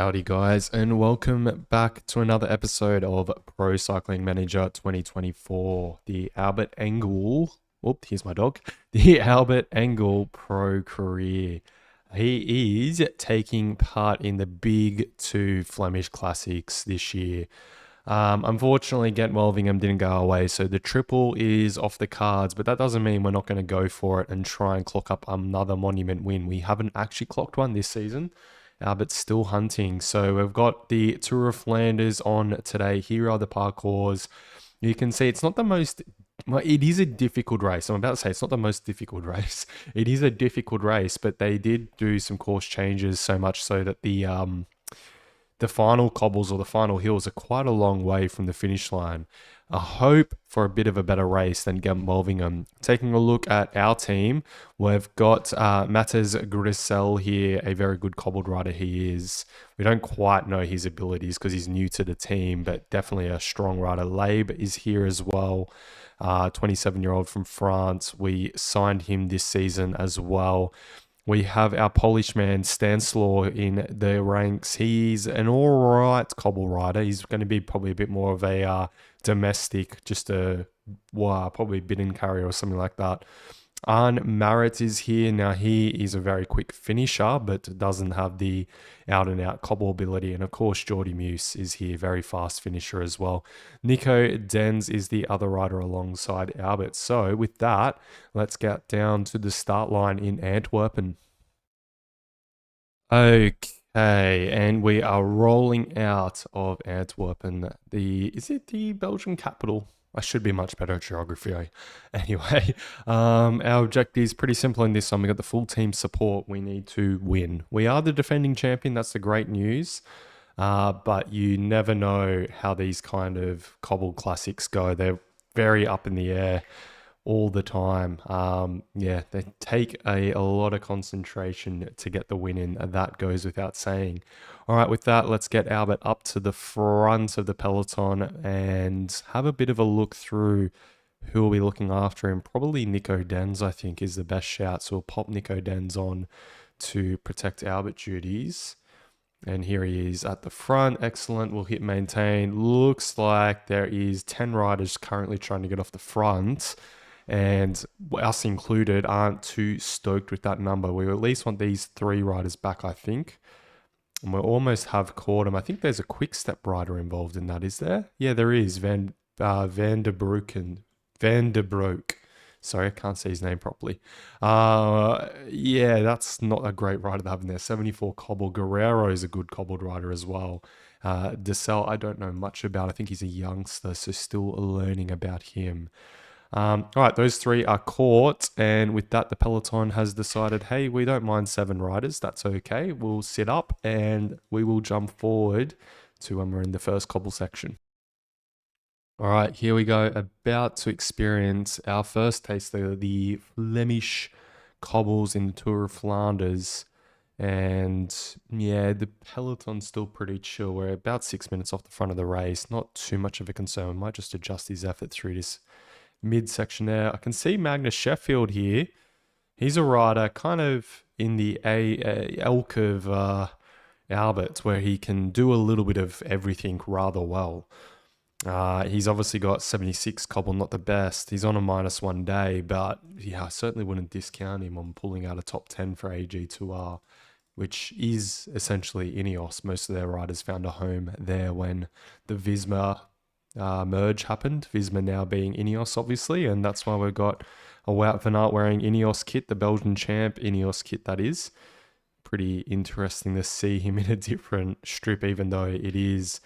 Howdy guys, and welcome back to another episode of Pro Cycling Manager 2024, the Albert Engel, here's my dog, the Albert Engel Pro Career. He is taking part in the big two Flemish Classics this year. Unfortunately, 𝐁𝐻 didn't go away, so the triple is off the cards, but that doesn't mean we're not going to go for it and try and clock up another monument win. We haven't actually clocked one this season. Albert's still hunting. So we've got the Tour of Flanders on today. Here are the parcours. You can see it's not the most, well, it is a difficult race. I'm about to say it's not the most difficult race. It is a difficult race, but they did do some course changes so much so that the final cobbles or the final hills are quite a long way from the finish line. I hope for a bit of a better race than 𝐁𝐻. Taking a look at our team, we've got 𝐻𝐻 𝐋𝐶𝐮𝐢𝐬 here, a very good cobbled rider he is. We don't quite know his abilities because he's new to the team, but definitely a strong rider. 𝐿𝐻𝐵 is here as well, 27-year-old from France. We signed him this season as well. We have our Polish man, Stanislaw, in the ranks. He's an all right cobble rider. He's going to be probably a bit more of a domestic, just probably bidon carrier or something like that. Arne Marit is here. Now, he is a very quick finisher, but doesn't have the out-and-out cobble ability. And, of course, Jordi Meus is here, very fast finisher as well. 𝐀𝐻N𝐨𝐮𝐢𝐬 is the other rider alongside Albert. So, with that, let's get down to the start line in Antwerpen. Okay, and we are rolling out of Antwerpen. Is it the Belgian capital? I should be much better at geography. Anyway, our objective is pretty simple in this one. We got the full team support. We need to win. We are the defending champion. That's the great news. But you never know how these kind of cobbled classics go. They're very up in the air all the time. Yeah, they take a lot of concentration to get the win in. That goes without saying. All right, with that, let's get Albert up to the front of the peloton and have a bit of a look through who will be looking after him. Probably 𝐁𝐻N𝐨𝐻, I think, is the best shout. So we'll pop 𝐁𝐻N𝐨𝐻 on to protect Albert duties. And here he is at the front. Excellent. We'll hit maintain. Looks like there is 10 riders currently trying to get off the front. And us included aren't too stoked with that number. We at least want these 3 riders back, I think. And we almost have caught him. I think there's a quick step rider involved in that, is there? Yeah, there is. Van der Broek. Sorry, I can't say his name properly. Yeah, that's not a great rider to have in there. 74 cobble. Guerrero is a good cobbled rider as well. Dessel, I don't know much about. I think he's a youngster, so still learning about him. All right, those 3 are caught, and with that, the peloton has decided, hey, we don't mind 7 riders. That's okay. We'll sit up, and we will jump forward to when we're in the first cobble section. All right, here we go. About to experience our first taste of the Flemish cobbles in the Tour of Flanders. And yeah, the peloton's still pretty chill. We're about 6 minutes off the front of the race. Not too much of a concern. We might just adjust his effort through this midsection there. I can see Magnus Sheffield here. He's a rider kind of in the ilk of Albert's, where he can do a little bit of everything rather well. He's obviously got 76 cobble, not the best. He's on a -1 day, but yeah, I certainly wouldn't discount him on pulling out a top 10 for AG2R, which is essentially Ineos. Most of their riders found a home there when the Visma merge happened. Visma now being Ineos, obviously, and that's why we've got a Wout van Aert wearing Ineos kit, the Belgian champ Ineos kit, that is. Pretty interesting to see him in a different strip, even though it is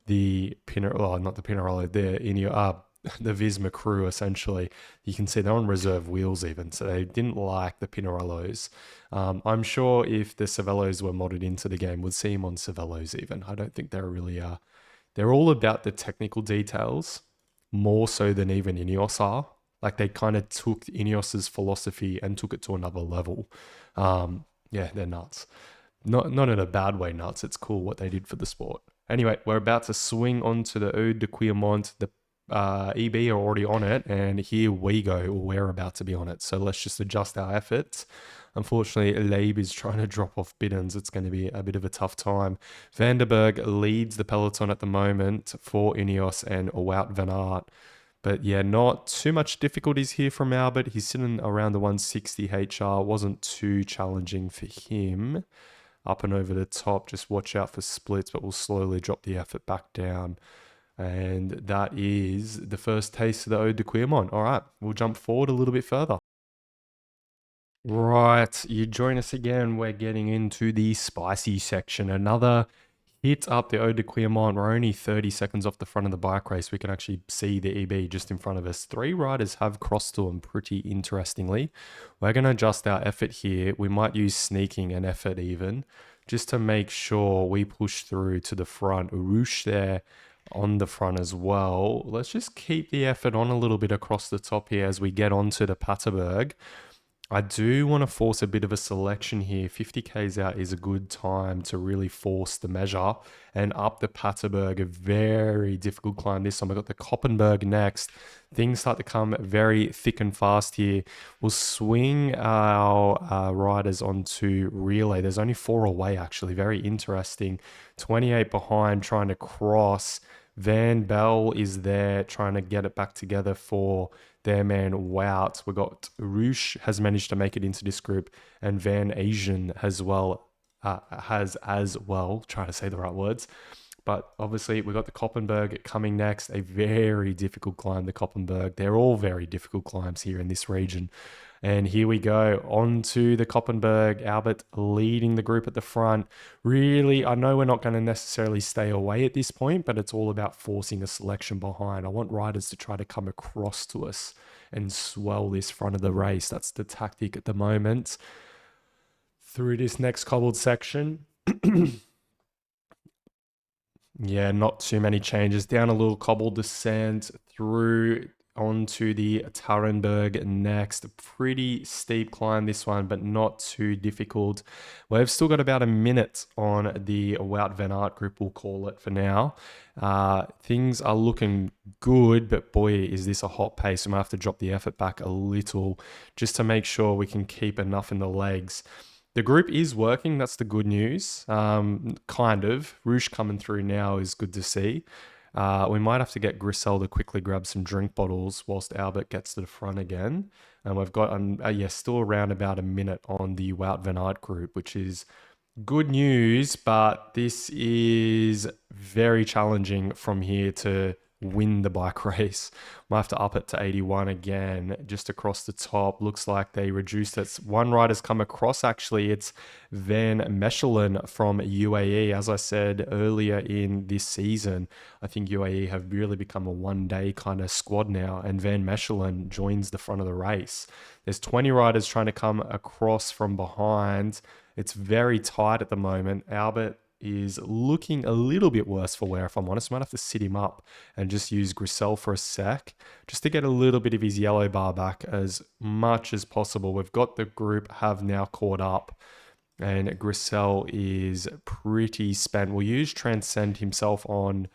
the not the Pinarello, the Visma crew, essentially. You can see they're on reserve wheels even, so they didn't like the Pinarellos. I'm sure if the Cervelos were modded into the game, we'd see him on Cervelos even. I don't think they're really they're all about the technical details, more so than even Ineos are. Like, they kind of took Ineos's philosophy and took it to another level. Yeah, they're nuts. Not in a bad way nuts. It's cool what they did for the sport. Anyway, we're about to swing onto the Ode de Quiermont, the EB are already on it, and here we go. We're about to be on it. So let's just adjust our efforts. Unfortunately, Leib is trying to drop off Biddens. It's going to be a bit of a tough time. Vandenberg leads the peloton at the moment for Ineos and Wout van Aert. But yeah, not too much difficulties here from Albert. He's sitting around the 160 HR. Wasn't too challenging for him. Up and over the top, just watch out for splits, but we'll slowly drop the effort back down. And that is the first taste of the 𝐻𝐻𝐿. All right, we'll jump forward a little bit further. Right, you join us again. We're getting into the spicy section. Another hit up the 𝐻𝐻𝐿. We're only 30 seconds off the front of the bike race. We can actually see the EB just in front of us. 3 riders have crossed to them pretty interestingly. We're going to adjust our effort here. We might use sneaking and effort even, just to make sure we push through to the front. Rouge there on the front as well. Let's just keep the effort on a little bit across the top here as we get onto the Paterberg. I do want to force a bit of a selection here. 50 Ks out is a good time to really force the measure. And up the Paterberg, a very difficult climb this time. We've got the Koppenberg next. Things start to come very thick and fast here. We'll swing our riders onto relay. There's only 4 away actually. Very interesting. 28 behind trying to cross. Van Bell is there trying to get it back together for their man Wout. We got Rouge has managed to make it into this group, and Van Asian as well trying to say the right words. But obviously we got the Koppenberg coming next, a very difficult climb, the Koppenberg. They're all very difficult climbs here in this region. And here we go, on to the Koppenberg. Albert leading the group at the front. Really, I know we're not going to necessarily stay away at this point, but it's all about forcing a selection behind. I want riders to try to come across to us and swell this front of the race. That's the tactic at the moment. Through this next cobbled section. Yeah, not too many changes. Down a little cobbled descent through onto the Arenberg next. A pretty steep climb this one, but not too difficult. We've still got about a minute on the Wout van Aert group, we'll call it for now. Things are looking good, but boy, is this a hot pace. We might have to drop the effort back a little just to make sure we can keep enough in the legs. The group is working, that's the good news. Kind of. Rouge coming through now is good to see. We might have to get Grisel to quickly grab some drink bottles whilst Albert gets to the front again. And we've got, still around about a minute on the Wout van Aert group, which is good news, but this is very challenging from here to win the bike race. Might have to up it to 81 again, just across the top. Looks like they reduced it. One rider's come across, actually. It's Van Mechelen from UAE. As I said earlier in this season, I think UAE have really become a one-day kind of squad now, and Van Mechelen joins the front of the race. There's 20 riders trying to come across from behind. It's very tight at the moment. Albert is looking a little bit worse for wear, if I'm honest. Might have to sit him up and just use Grisel for a sec, just to get a little bit of his yellow bar back as much as possible. We've got the group have now caught up, and Grisel is pretty spent. We'll use Transcend himself on,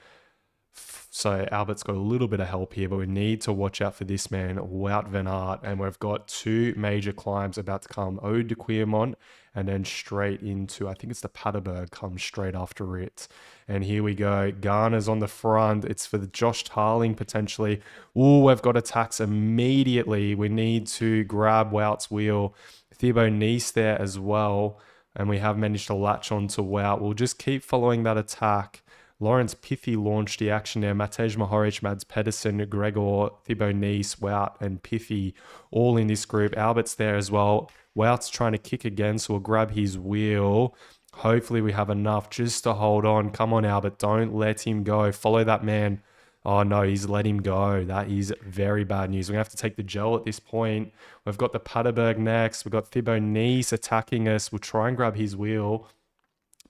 so Albert's got a little bit of help here, but we need to watch out for this man, Wout van Aert. And we've got 2 major climbs about to come, 𝐻𝐻𝐿, and then straight into, I think it's the Paterberg comes straight after it. And here we go. Garner's on the front. It's for the Josh Tarling potentially. Oh, we've got attacks immediately. We need to grab Wout's wheel. Thibaut Nice there as well. And we have managed to latch on to Wout. We'll just keep following that attack. Lawrence Piffy launched the action there. Matej Mohoric, Mads Pedersen, Gregor, Thibaut Nice, Wout, and Piffy all in this group. Albert's there as well. Wout's trying to kick again, so we'll grab his wheel. Hopefully we have enough just to hold on. Come on, Albert. Don't let him go. Follow that man. Oh, no, he's let him go. That is very bad news. We're going to have to take the gel at this point. We've got the Paterberg next. We've got Thibaut Nice attacking us. We'll try and grab his wheel.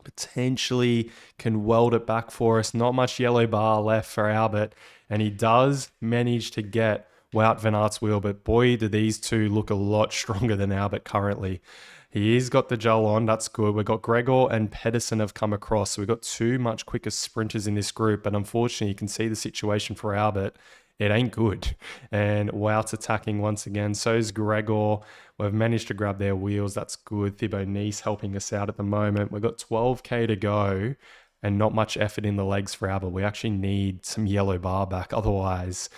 Potentially can weld it back for us. Not much yellow bar left for Albert. And he does manage to get Wout van Aert's wheel. But boy, do these two look a lot stronger than Albert currently. He's got the gel on. That's good. We've got Gregor and Pedersen have come across. So we've got 2 much quicker sprinters in this group. But unfortunately, you can see the situation for Albert. it ain't good. And Wout's attacking once again. So is Gregor. We've managed to grab their wheels. That's good. 𝐉𝐨𝐻𝐵 helping us out at the moment. We've got 12K to go and not much effort in the legs for Albert. We actually need some yellow bar back. Otherwise,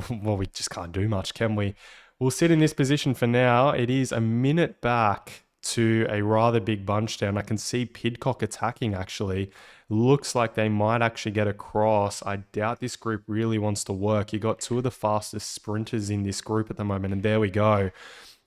well, we just can't do much, can we? We'll sit in this position for now. It is a minute back to a rather big bunch down. I can see Pidcock attacking actually. Looks like they might actually get across. I doubt this group really wants to work. You got two of the fastest sprinters in this group at the moment, and there we go.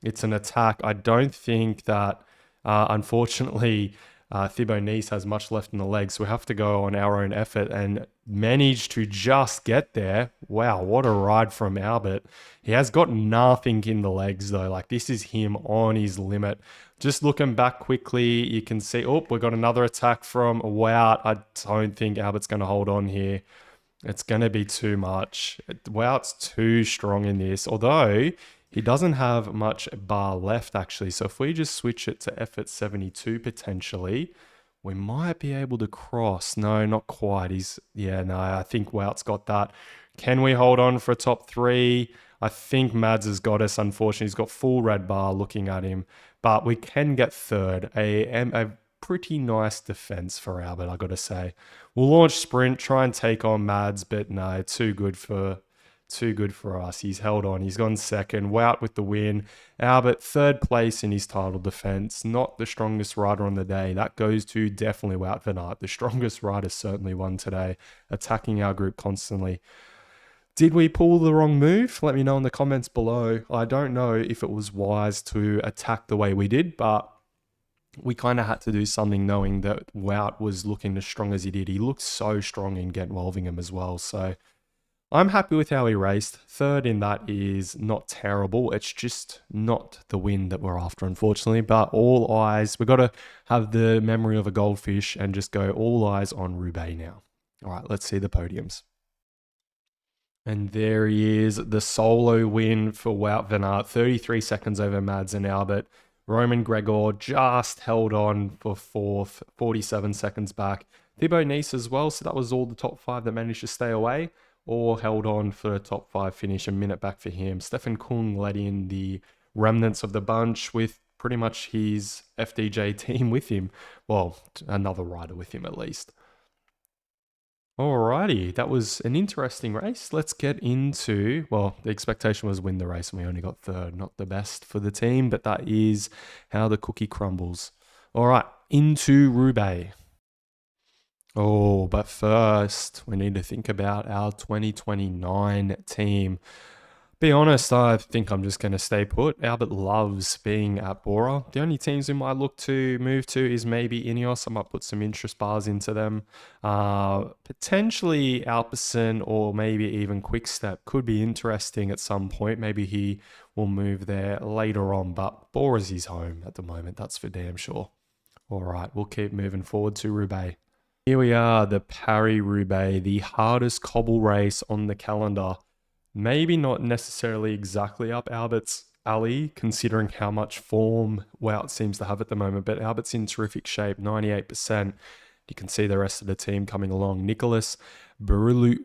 It's an attack. I don't think that, unfortunately, 𝐉𝐶 has much left in the legs. So we have to go on our own effort and manage to just get there. Wow, what a ride from Albert. He has got nothing in the legs though. Like, this is him on his limit. Just looking back quickly, you can see, oh, we got another attack from Wout. I don't think Albert's going to hold on here. It's going to be too much. Wout's too strong in this, although he doesn't have much bar left, actually. So if we just switch it to effort 72 potentially, we might be able to cross. No, not quite. I think Wout's got that. Can we hold on for a top three? I think Mads has got us, unfortunately. He's got full red bar looking at him. But we can get third. A pretty nice defense for Albert, I got to say. We'll launch sprint, try and take on Mads, but no, too good for us. He's held on. He's gone second. Wout with the win. Albert, third place in his title defense. Not the strongest rider on the day. That goes to definitely Wout van Aert. The strongest rider certainly won today, attacking our group constantly. Did we pull the wrong move? Let me know in the comments below. I don't know if it was wise to attack the way we did, but we kind of had to do something knowing that Wout was looking as strong as he did. He looked so strong in 𝐷𝐿𝐵𝐼𝐻𝐵 as well. So I'm happy with how he raced. Third in that is not terrible. It's just not the win that we're after, unfortunately. But all eyes, we've got to have the memory of a goldfish and just go all eyes on Roubaix now. All right, let's see the podiums. And there he is, the solo win for Wout van Aert, 33 seconds over Mads and Albert. Roman Gregor just held on for fourth, 47 seconds back. 𝐉𝐶 as well, so that was all the top five that managed to stay away or held on for a top five finish, a minute back for him. Stefan Kung led in the remnants of the bunch with pretty much his FDJ team with him. Well, another rider with him at least. Alrighty, that was an interesting race. Let's get into, well, the expectation was win the race and we only got third. Not the best for the team, but that is how the cookie crumbles. All right, into Roubaix. Oh, but first, we need to think about our 2029 team. Be honest, I think I'm just going to stay put. Albert loves being at Bora. The only teams we might look to move to is maybe Ineos. I might put some interest bars into them. Potentially Alpecin or maybe even Quickstep could be interesting at some point. Maybe he will move there later on, but Bora's his home at the moment. That's for damn sure. All right, we'll keep moving forward to Roubaix. Here we are, the Paris-Roubaix, the hardest cobble race on the calendar. Maybe not necessarily exactly up Albert's alley, considering how much form Wout seems to have at the moment, but Albert's in terrific shape, 98%. You can see the rest of the team coming along. Nicolas Bourlard,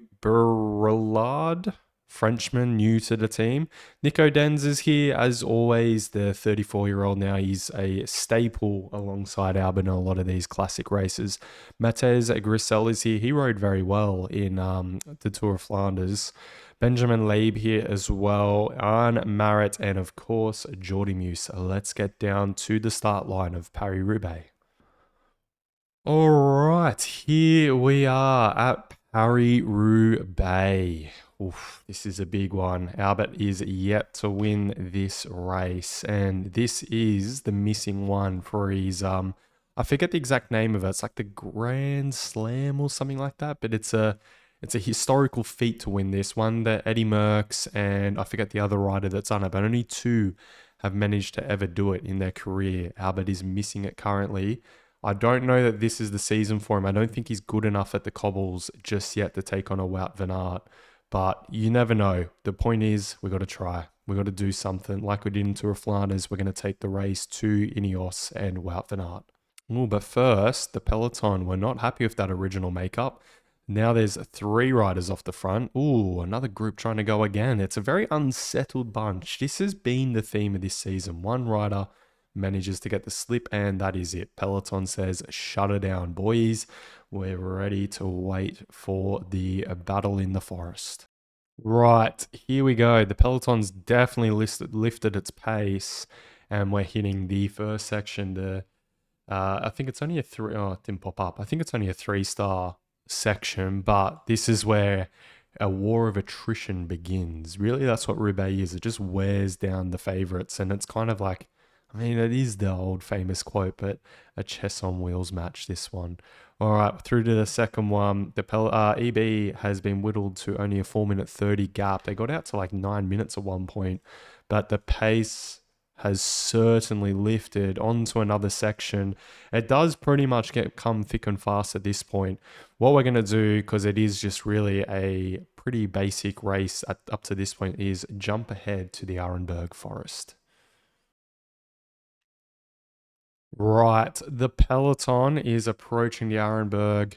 Frenchman, new to the team. Nico Denz is here, as always, the 34-year-old now. He's a staple alongside Albert in a lot of these classic races. Matthias Grissel is here. He rode very well in the Tour of Flanders. Benjamin Leib here as well, Arne Marit, and of course, Jordi Meus. Let's get down to the start line of Paris-Roubaix. All right, here we are at Paris-Roubaix. Oof, this is a big one. Albert is yet to win this race, and this is the missing one for his, I forget the exact name of it. It's like the Grand Slam or something like that, but it's a historical feat to win this one. That Eddy Merckx and I forget the other rider that's done it, but only two have managed to ever do it in their career. Albert is missing it currently. I don't know that this is the season for him. I don't think he's good enough at the cobbles just yet to take on a Wout van Aert, but you never know. The point is, we got to try. We got to do something like we did in Tour of Flanders. We're going to take the race to Ineos and Wout van Aert. Oh, but first, the peloton were not happy with that original makeup. Now there's 3 riders off the front. Ooh, another group trying to go again. It's a very unsettled bunch. This has been the theme of this season. One rider manages to get the slip, and that is it. Peloton says, shut it down, boys. We're ready to wait for the battle in the forest. Right, here we go. The Peloton's definitely lifted its pace, and we're hitting the first section. I think it's only a three. Oh, it didn't pop up. I think it's only a 3-star section, but this is where a war of attrition begins. Really, that's what Roubaix is. It just wears down the favorites, and it's kind of like, I mean, it is the old famous quote, but a chess on wheels match, this one. All right, through to the second one. The EB has been whittled to only a 4-minute 30 gap. They got out to like 9 minutes at one point, but the pace has certainly lifted onto another section. It does pretty much come thick and fast at this point. What we're going to do, because it is just really a pretty basic race up to this point, is jump ahead to the Arenberg Forest. Right, the Peloton is approaching the Arenberg.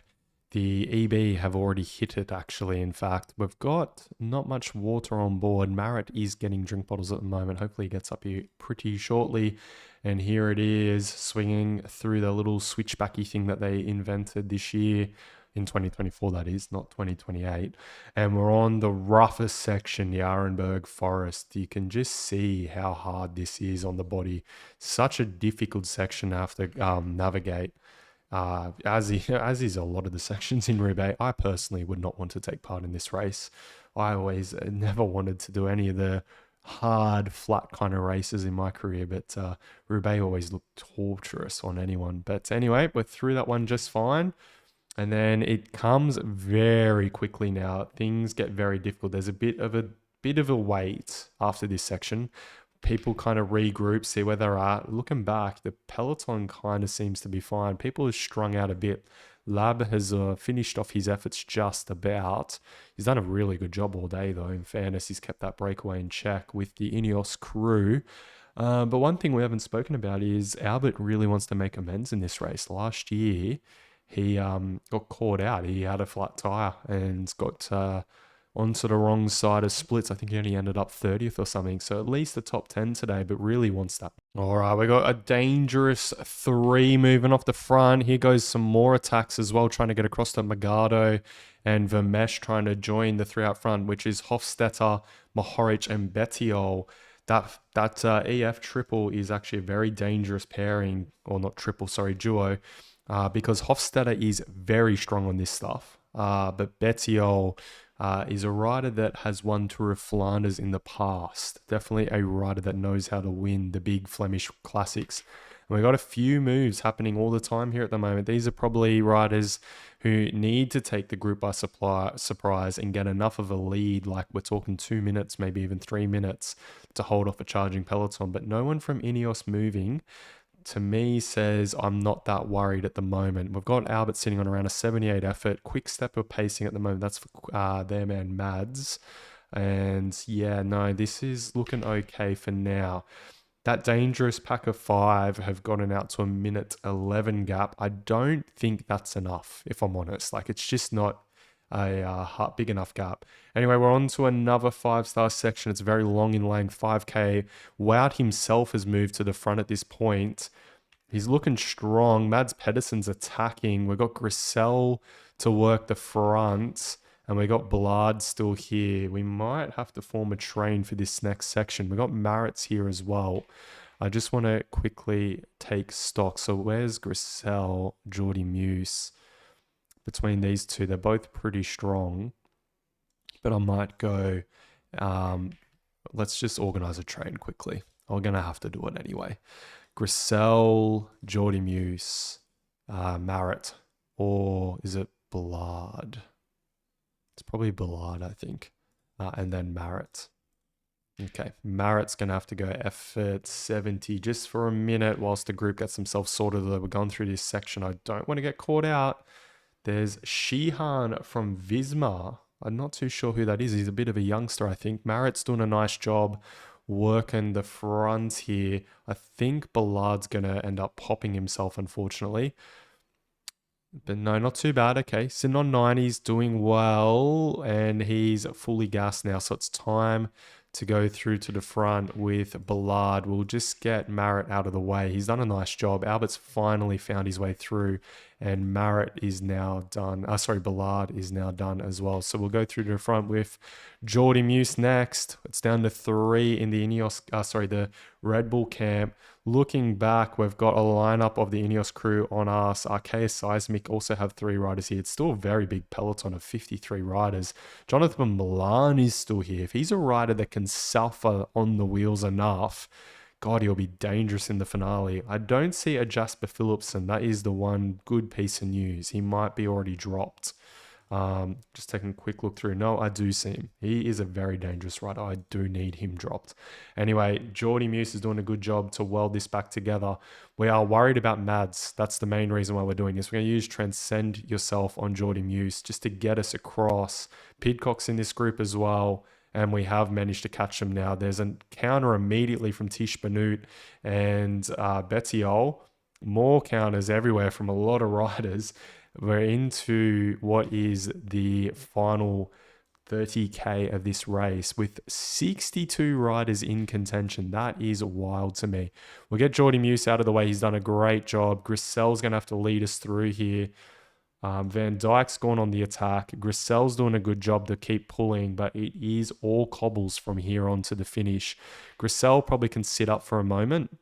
The EB have already hit it, actually. In fact, we've got not much water on board. Marit is getting drink bottles at the moment. Hopefully he gets up here pretty shortly. And here it is, swinging through the little switchbacky thing that they invented this year. In 2024, that is, not 2028. And we're on the roughest section, the Arenberg Forest. You can just see how hard this is on the body. Such a difficult section to have to navigate. As is a lot of the sections in Roubaix. I personally would not want to take part in this race. I always never wanted to do any of the hard, flat kind of races in my career, but Roubaix always looked torturous on anyone. But anyway, we're through that one just fine. And then it comes very quickly now. Things get very difficult. There's a bit of a wait after this section. People kind of regroup, see where they're at. Looking back, the Peloton kind of seems to be fine. People have strung out a bit. Lab has finished off his efforts just about. He's done a really good job all day, though. In fairness, he's kept that breakaway in check with the Ineos crew. But one thing we haven't spoken about is Albert really wants to make amends in this race. Last year, he got caught out. He had a flat tire and got onto the wrong side of splits. I think he only ended up 30th or something. So at least the top 10 today, but really wants that. All right, we got a dangerous 3 moving off the front. Here goes some more attacks as well, trying to get across to Magado and 𝐉𝐸 trying to join the 3 out front, which is Hofstetter, Mohoric, and Bettiol. That EF triple is actually a very dangerous pairing, or not triple, sorry, duo. Because Hofstetter is very strong on this stuff. But Bettiol is a rider that has won Tour of Flanders in the past. Definitely a rider that knows how to win the big Flemish classics. And we've got a few moves happening all the time here at the moment. These are probably riders who need to take the group by surprise and get enough of a lead, like we're talking 2 minutes, maybe even 3 minutes, to hold off a charging Peloton. But no one from Ineos moving, to me, says I'm not that worried at the moment. We've got Albert sitting on around a 78 effort. Quick step of pacing at the moment. That's for their man Mads. And yeah, no, this is looking okay for now. That dangerous pack of 5 have gotten out to a minute 11 gap. I don't think that's enough, if I'm honest. Like, it's just not a big enough gap. Anyway, we're on to another 5-star section. It's very long in length, 5K. Wout himself has moved to the front at this point. He's looking strong. Mads Pedersen's attacking. We've got Grissel to work the front, and we got Blard still here. We might have to form a train for this next section. We got Maritz here as well. I just want to quickly take stock. So where's Grissel, Jordi Meuse? Between these two, they're both pretty strong, but I might go, let's just organize a train quickly. I'm going to have to do it anyway. Grissel, Jordi Meuse, Marit, or is it Blard? It's probably Blard, I think, and then Marit. Okay, Marit's going to have to go effort 70 just for a minute whilst the group gets themselves sorted. We're going through this section. I don't want to get caught out. There's Sheehan from Visma. I'm not too sure who that is. He's a bit of a youngster, I think. Marit's doing a nice job working the front here. I think Ballard's going to end up popping himself, unfortunately. But no, not too bad. Okay, sitting on 90s, doing well, and he's fully gassed now. So it's time to go through to the front with Ballard. We'll just get Marit out of the way. He's done a nice job. Albert's finally found his way through, and Marit is now done. Ballard is now done as well. So we'll go through to the front with 𝐉𝐨𝐬𝐬 next. It's down to 3 in the the Red Bull camp. Looking back, we've got a lineup of the Ineos crew on us. 𝐀𝐻𝐨𝐮𝐢𝐞 also have 3 riders here. It's still a very big peloton of 53 riders. Jonathan Milan is still here. If he's a rider that can suffer on the wheels enough, God, he'll be dangerous in the finale. I don't see a Jasper Philipsen. That is the one good piece of news. He might be already dropped. Just taking a quick look through. No, I do see him. He is a very dangerous rider. I do need him dropped. Anyway, 𝐉𝐸 is doing a good job to weld this back together. We are worried about Mads. That's the main reason why we're doing this. We're going to use Transcend Yourself on 𝐉𝐸 just to get us across. Pidcock's in this group as well, and we have managed to catch him now. There's a counter immediately from Tish Benut and Bettiol. More counters everywhere from a lot of riders. We're into what is the final 30k of this race with 62 riders in contention. That is wild to me. We'll get 𝐉𝐸 out of the way. He's done a great job. Grissel's going to have to lead us through here. Van Dijk's gone on the attack. Grissel's doing a good job to keep pulling, but it is all cobbles from here on to the finish. Grissel probably can sit up for a moment.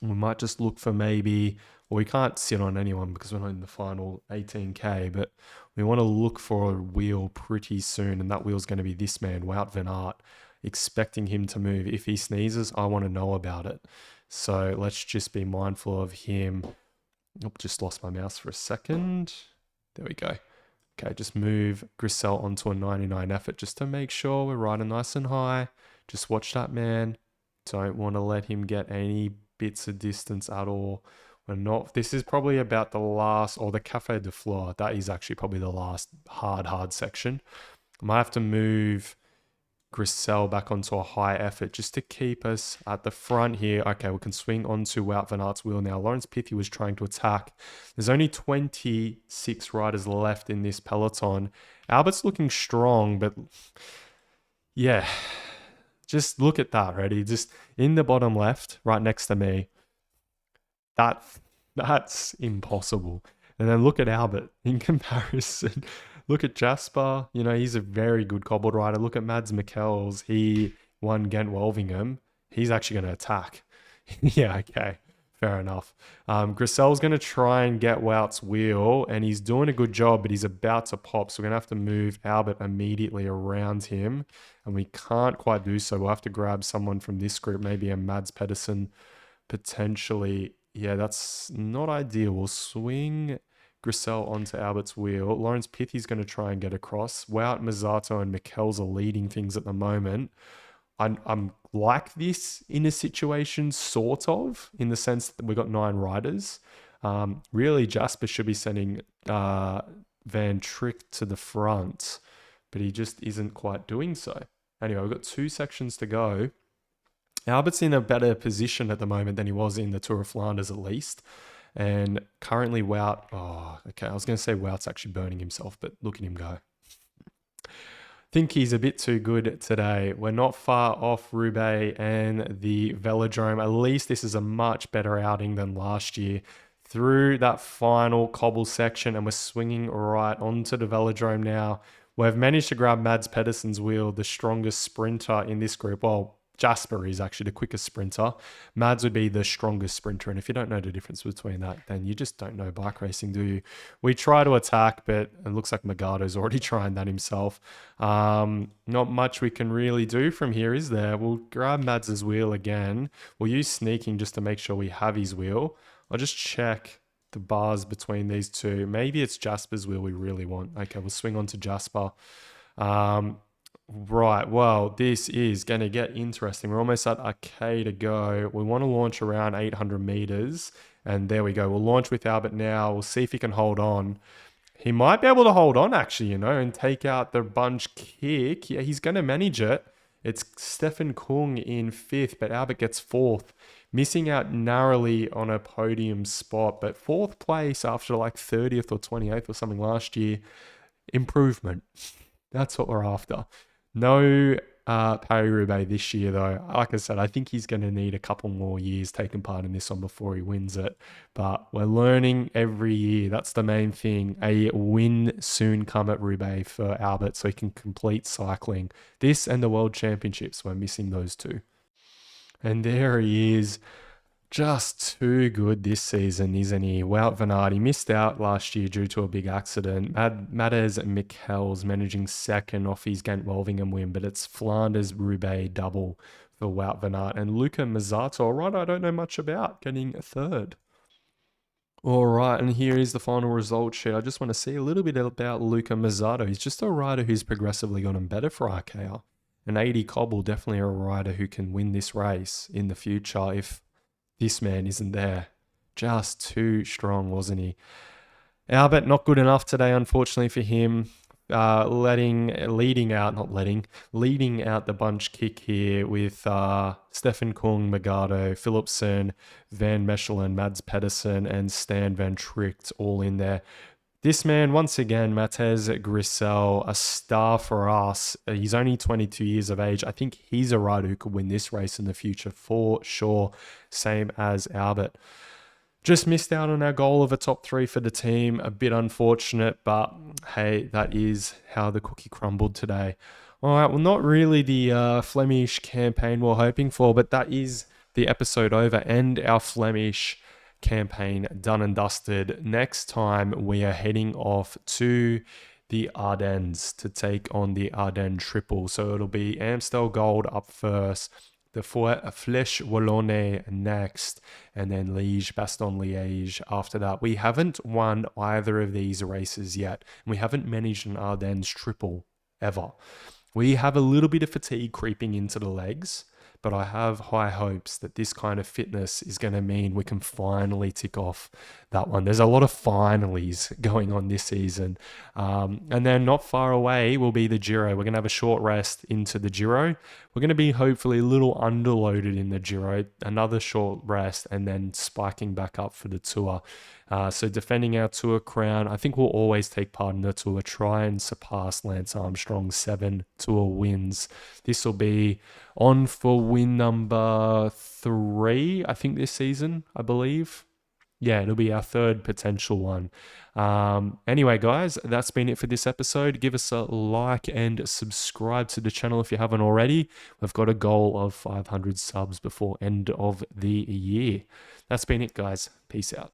We might just look for maybe... Well, we can't sit on anyone because we're not in the final 18k, but we want to look for a wheel pretty soon, and that wheel's going to be this man, Wout van Aert, expecting him to move. If he sneezes, I want to know about it. So let's just be mindful of him. Oop, just lost my mouse for a second. There we go. Okay, just move Grissel onto a 99 effort just to make sure we're riding nice and high. Just watch that man. Don't want to let him get any bits of distance at all. We're not. This is probably about the last, or the Café de Flore. That is actually probably the last hard section. I might have to move Grissel back onto a high effort just to keep us at the front here. Okay, we can swing onto Wout van Aert's wheel now. Laurens Pithy was trying to attack. There's only 26 riders left in this peloton. Albert's looking strong, but yeah, just look at that, ready? Just in the bottom left, right next to me. That's impossible. And then look at Albert in comparison. Look at Jasper. You know, he's a very good cobbled rider. Look at Mads Mikkels. He won Ghent-Wevelgem. He's actually going to attack. Yeah, okay. Fair enough. Grissel's going to try and get Wout's wheel, and he's doing a good job, but he's about to pop. So we're going to have to move Albert immediately around him, and we can't quite do so. We'll have to grab someone from this group, maybe a Mads Pedersen, potentially. Yeah, that's not ideal. We'll swing Grissel onto Albert's wheel. Laurens Pithy's going to try and get across. Wout, Mazzato, and Mikkels are leading things at the moment. I'm like this in a situation, sort of, in the sense that we've got 9 riders. Really, Jasper should be sending Van Trick to the front, but he just isn't quite doing so. Anyway, we've got 2 sections to go. Albert's in a better position at the moment than he was in the Tour of Flanders, at least. And currently Wout... Oh, okay. I was going to say Wout's actually burning himself, but look at him go. Think he's a bit too good today. We're not far off Roubaix and the velodrome. At least this is a much better outing than last year. Through that final cobble section, and we're swinging right onto the velodrome now. We've managed to grab Mads Pedersen's wheel, the strongest sprinter in this group. Well, Jasper is actually the quickest sprinter. Mads would be the strongest sprinter. And if you don't know the difference between that, then you just don't know bike racing, do you? We try to attack, but it looks like Magato's already trying that himself. Not much we can really do from here, is there? We'll grab Mads's wheel again. We'll use sneaking just to make sure we have his wheel. I'll just check the bars between these two. Maybe it's Jasper's wheel we really want. Okay, we'll swing on to Jasper. Right, well, this is going to get interesting. We're almost at a K to go. We want to launch around 800 meters, and there we go. We'll launch with Albert now. We'll see if he can hold on. He might be able to hold on, actually, you know, and take out the bunch kick. Yeah, he's going to manage it. It's 𝐀𝐨𝐮𝐿 in 5th, but Albert gets 4th, missing out narrowly on a podium spot. But 4th place after like 30th or 28th or something last year, improvement. That's what we're after. No Paris-Roubaix this year, though. Like I said, I think he's going to need a couple more years taking part in this one before he wins it. But we're learning every year. That's the main thing. A win soon come at Roubaix for Albert so he can complete cycling. This and the World Championships, we're missing those two. And there he is. Just too good this season, isn't he? Wout van Aert, he missed out last year due to a big accident. Matters Mikkel's managing second off his Ghent-Wevelgem win, but it's Flanders Roubaix double for Wout van Aert. And 𝐿ouieLewis, all right, I don't know much about, getting 3rd. All right, and here is the final result sheet. I just want to see a little bit about 𝐿ouieLewis. He's just a rider who's progressively gotten better for Arkea. An 80 cobble, definitely a rider who can win this race in the future if this man isn't there. Just too strong, wasn't he? Albert, not good enough today, unfortunately for him. Leading out the bunch kick here with 𝐶𝐿 𝐿ouieLewis, Philipsen, Van Mechelen, Mads Pedersen, and Stan Van Tricht all in there. This man, once again, Matthias Grissel, a star for us. He's only 22 years of age. I think he's a rider who could win this race in the future for sure. Same as Albert. Just missed out on our goal of a top 3 for the team. A bit unfortunate, but hey, that is how the cookie crumbled today. All right, well, not really the Flemish campaign we're hoping for, but that is the episode over and our Flemish campaign done and dusted. Next time we are heading off to the Ardennes to take on the Ardennes Triple. So it'll be Amstel Gold up first, the Flèche Wallonne next, and then Liège-Bastogne-Liège after that. We haven't won either of these races yet, and we haven't managed an Ardennes Triple ever. We have a little bit of fatigue creeping into the legs, but I have high hopes that this kind of fitness is going to mean we can finally tick off that one. There's a lot of finalies going on this season. And then not far away will be the Giro. We're going to have a short rest into the Giro. We're going to be hopefully a little underloaded in the Giro, another short rest, and then spiking back up for the Tour. So defending our Tour crown, I think we'll always take part in the Tour, try and surpass Lance Armstrong's 7 Tour wins. This will be on for win number 3, I think, this season, I believe. Yeah, it'll be our 3rd potential one. Anyway, guys, that's been it for this episode. Give us a like and subscribe to the channel if you haven't already. We've got a goal of 500 subs before end of the year. That's been it, guys. Peace out.